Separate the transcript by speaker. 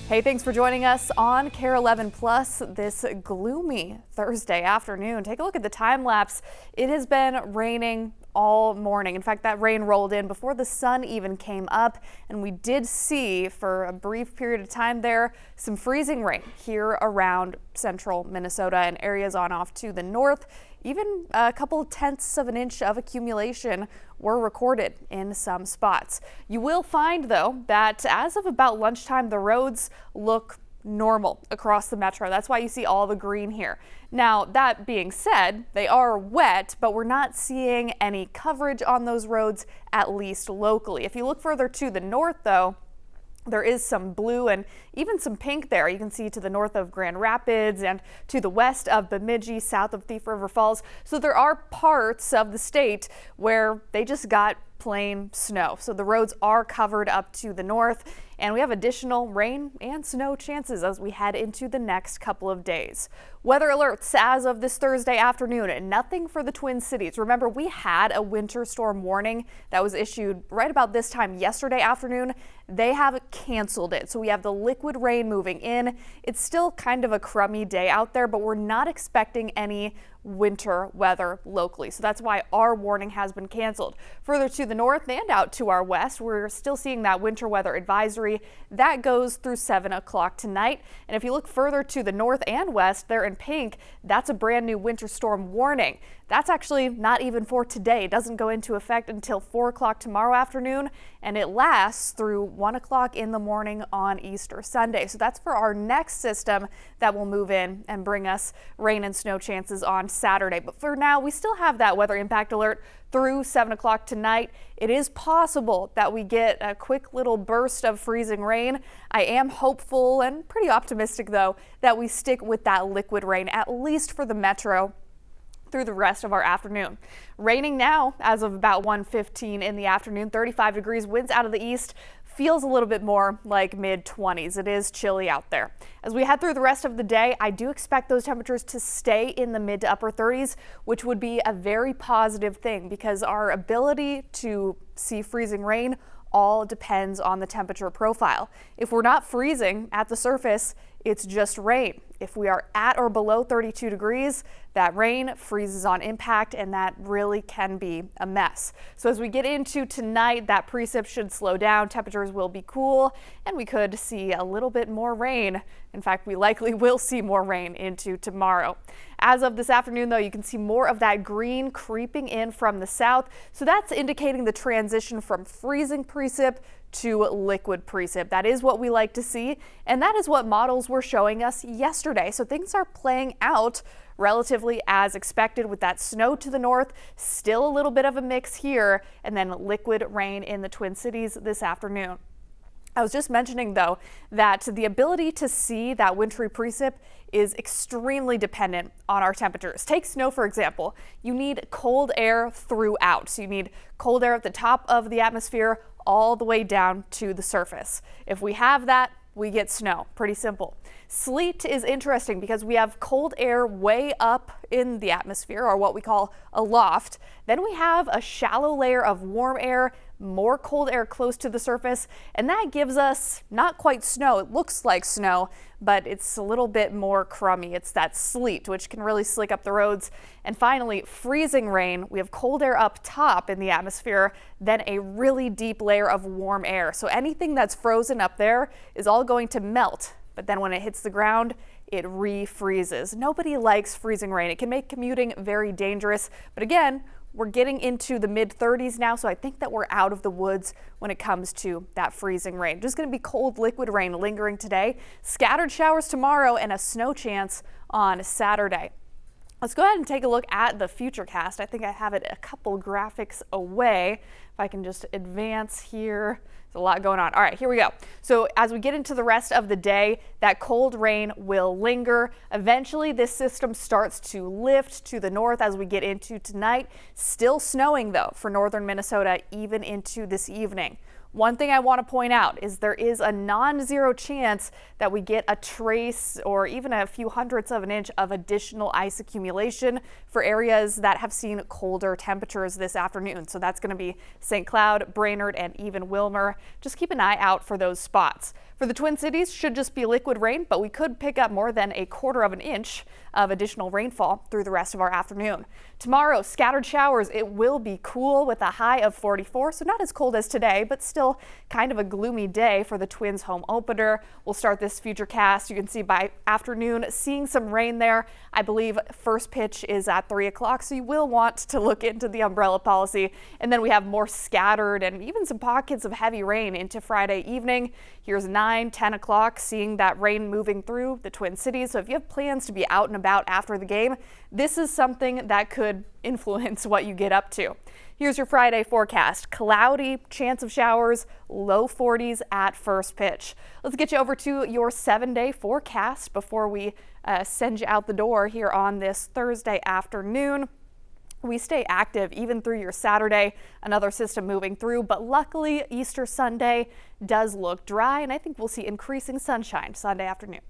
Speaker 1: Hey, thanks for joining us on Kare 11 Plus this gloomy Thursday afternoon. Take a look at the time lapse. It has been raining all morning. In fact, that rain rolled in before the sun even came up, and we did see for a brief period of time there some freezing rain here around central Minnesota and areas on off to the north. Even a couple tenths of an inch of accumulation were recorded in some spots. You will find, though, that as of about lunchtime, the roads look normal across the metro. That's why you see all the green here. Now, that being said, they are wet, but we're not seeing any coverage on those roads, at least locally. If you look further to the north, though, there is some blue and even some pink there. You can see to the north of Grand Rapids and to the west of Bemidji, south of Thief River Falls. So there are parts of the state where they just got plain snow. So the roads are covered up to the north, and we have additional rain and snow chances as we head into the next couple of days. Weather alerts as of this Thursday afternoon, and nothing for the Twin Cities. Remember, we had a winter storm warning that was issued right about this time yesterday afternoon. They have canceled it. So we have the liquid rain moving in. It's still kind of a crummy day out there, but we're not expecting any winter weather locally. So that's why our warning has been canceled. Further to the north and out to our west, we're still seeing that winter weather advisory. That goes through 7 o'clock tonight. And if you look further to the north and west, there in pink, that's a brand new winter storm warning. That's actually not even for today. It doesn't go into effect until 4 o'clock tomorrow afternoon, and it lasts through 1 o'clock in the morning on Easter Sunday. So that's for our next system that will move in and bring us rain and snow chances on Saturday. But for now, we still have that weather impact alert through 7 o'clock tonight. It is possible that we get a quick little burst of freezing rain. I am hopeful and pretty optimistic, though, that we stick with that liquid rain, at least for the metro, through the rest of our afternoon. Raining now as of about 1:15 in the afternoon, 35 degrees, winds out of the east. Feels a little bit more like mid-20s. It is chilly out there. As we head through the rest of the day, I do expect those temperatures to stay in the mid to upper 30s, which would be a very positive thing because our ability to see freezing rain all depends on the temperature profile. If we're not freezing at the surface, it's just rain. If we are at or below 32 degrees, that rain freezes on impact, and that really can be a mess. So as we get into tonight, that precip should slow down, temperatures will be cool, and we could see a little bit more rain. In fact, we likely will see more rain into tomorrow. As of this afternoon, though, you can see more of that green creeping in from the south. So that's indicating the transition from freezing precip to liquid precip. That is what we like to see, and that is what models were showing us yesterday. So things are playing out relatively as expected with that snow to the north, still a little bit of a mix here, and then liquid rain in the Twin Cities this afternoon. I was just mentioning, though, that the ability to see that wintry precip is extremely dependent on our temperatures. Take snow, for example. You need cold air throughout. So you need cold air at the top of the atmosphere all the way down to the surface. If we have that, we get snow. Pretty simple. Sleet is interesting because we have cold air way up in the atmosphere, or what we call aloft. Then we have a shallow layer of warm air, more cold air close to the surface, and that gives us not quite snow. It looks like snow, but it's a little bit more crummy. It's that sleet, which can really slick up the roads. And finally, freezing rain. We have cold air up top in the atmosphere, then a really deep layer of warm air. So anything that's frozen up there is all going to melt. But then when it hits the ground, it refreezes. Nobody likes freezing rain. It can make commuting very dangerous. But again, we're getting into the mid-30s now, so I think that we're out of the woods when it comes to that freezing rain. Just going to be cold liquid rain lingering today, scattered showers tomorrow, and a snow chance on Saturday. Let's go ahead and take a look at the Futurecast. I think I have it a couple graphics away. If I can just advance here. There's a lot going on. All right, here we go. So as we get into the rest of the day, that cold rain will linger. Eventually, this system starts to lift to the north as we get into tonight. Still snowing, though, for northern Minnesota, even into this evening. One thing I want to point out is there is a non-zero chance that we get a trace or even a few hundredths of an inch of additional ice accumulation for areas that have seen colder temperatures this afternoon. So that's going to be St. Cloud, Brainerd, and even Wilmer. Just keep an eye out for those spots. For the Twin Cities, should just be liquid rain, but we could pick up more than 1/4 of an inch of additional rainfall through the rest of our afternoon. Tomorrow, scattered showers. It will be cool with a high of 44, so not as cold as today, but still kind of a gloomy day for the Twins home opener. We'll start this Futurecast. You can see by afternoon seeing some rain there. I believe first pitch is at 3 o'clock, so you will want to look into the umbrella policy. And then we have more scattered and even some pockets of heavy rain into Friday evening. Here's 9, 10 o'clock, seeing that rain moving through the Twin Cities. So if you have plans to be out and about after the game, this is something that could influence what you get up to. Here's your Friday forecast. Cloudy, chance of showers, low 40s at first pitch. Let's get you over to your 7-day forecast before we send you out the door here on this Thursday afternoon. We stay active even through your Saturday, another system moving through, but luckily Easter Sunday does look dry, and I think we'll see increasing sunshine Sunday afternoon.